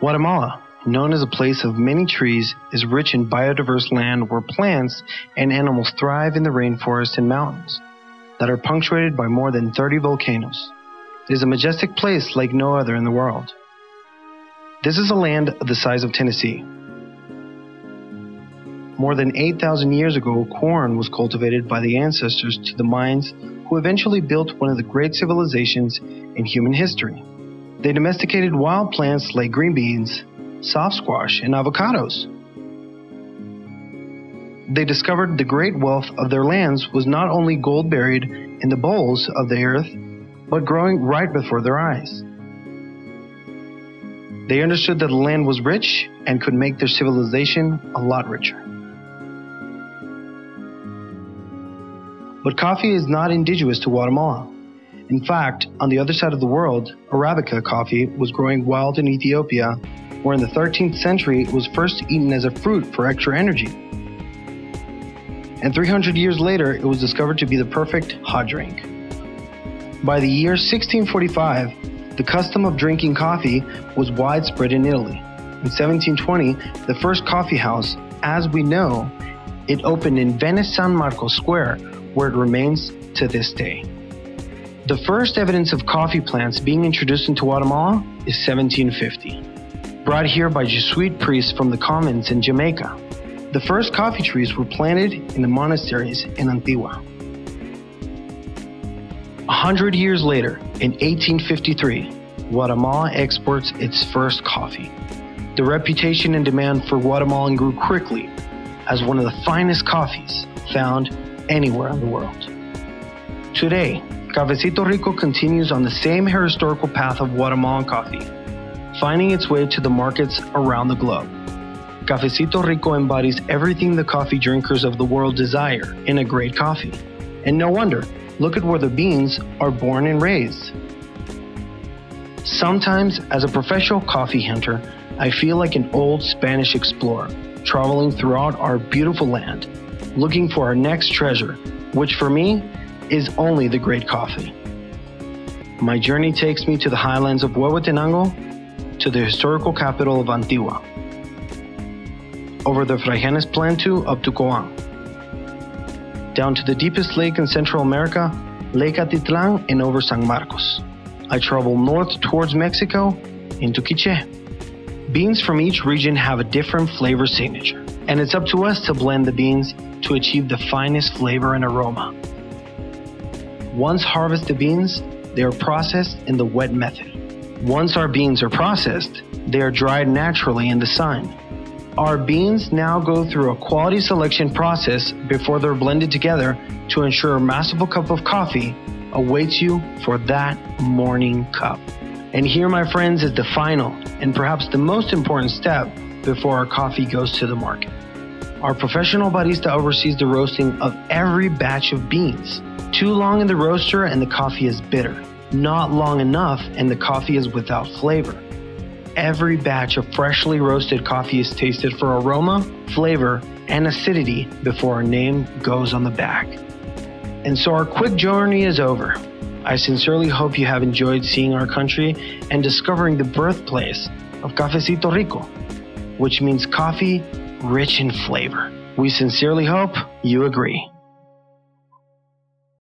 Guatemala, known as a place of many trees, is rich in biodiverse land where plants and animals thrive in the rainforest and mountains that are punctuated by more than 30 volcanoes. It is a majestic place like no other in the world. This is a land of the size of Tennessee. More than 8,000 years ago, corn was cultivated by the ancestors to the Mayans, who eventually built one of the great civilizations in human history. They domesticated wild plants like green beans, soft squash, and avocados. They discovered the great wealth of their lands was not only gold buried in the bowels of the earth, but growing right before their eyes. They understood that the land was rich and could make their civilization a lot richer. But coffee is not indigenous to Guatemala. In fact, on the other side of the world, Arabica coffee was growing wild in Ethiopia, where in the 13th century it was first eaten as a fruit for extra energy. And 300 years later, it was discovered to be the perfect hot drink. By the year 1645, the custom of drinking coffee was widespread in Italy. In 1720, the first coffee house, as we know, it opened in Venice San Marcos Square, where it remains to this day. The first evidence of coffee plants being introduced into Guatemala is 1750, brought here by Jesuit priests from the convents in Jamaica. The first coffee trees were planted in the monasteries in Antigua. 100 years later, in 1853, Guatemala exports its first coffee. The reputation and demand for Guatemalan grew quickly as one of the finest coffees found anywhere in the world. Today, Cafecito Rico continues on the same historical path of Guatemalan coffee, finding its way to the markets around the globe. Cafecito Rico embodies everything the coffee drinkers of the world desire in a great coffee. And no wonder, look at where the beans are born and raised. Sometimes, as a professional coffee hunter, I feel like an old Spanish explorer, traveling throughout our beautiful land, looking for our next treasure, which for me is only the great coffee. My journey takes me to the highlands of Huehuetenango, to the historical capital of Antigua, over the Fraijanes Plateau up to Coan, down to the deepest lake in Central America, Lake Atitlan, and over San Marcos. I travel north towards Mexico into Quiché. Beans from each region have a different flavor signature, and it's up to us to blend the beans to achieve the finest flavor and aroma. Once harvested beans, they are processed in the wet method. Once our beans are processed, they are dried naturally in the sun. Our beans now go through a quality selection process before they're blended together to ensure a masterful cup of coffee awaits you for that morning cup. And here, my friends, is the final and perhaps the most important step before our coffee goes to the market. Our professional barista oversees the roasting of every batch of beans. Too long in the roaster and the coffee is bitter. Not long enough and the coffee is without flavor. Every batch of freshly roasted coffee is tasted for aroma, flavor, and acidity before our name goes on the back. And so our quick journey is over. I sincerely hope you have enjoyed seeing our country and discovering the birthplace of Cafecito Rico, which means coffee rich in flavor. We sincerely hope you agree.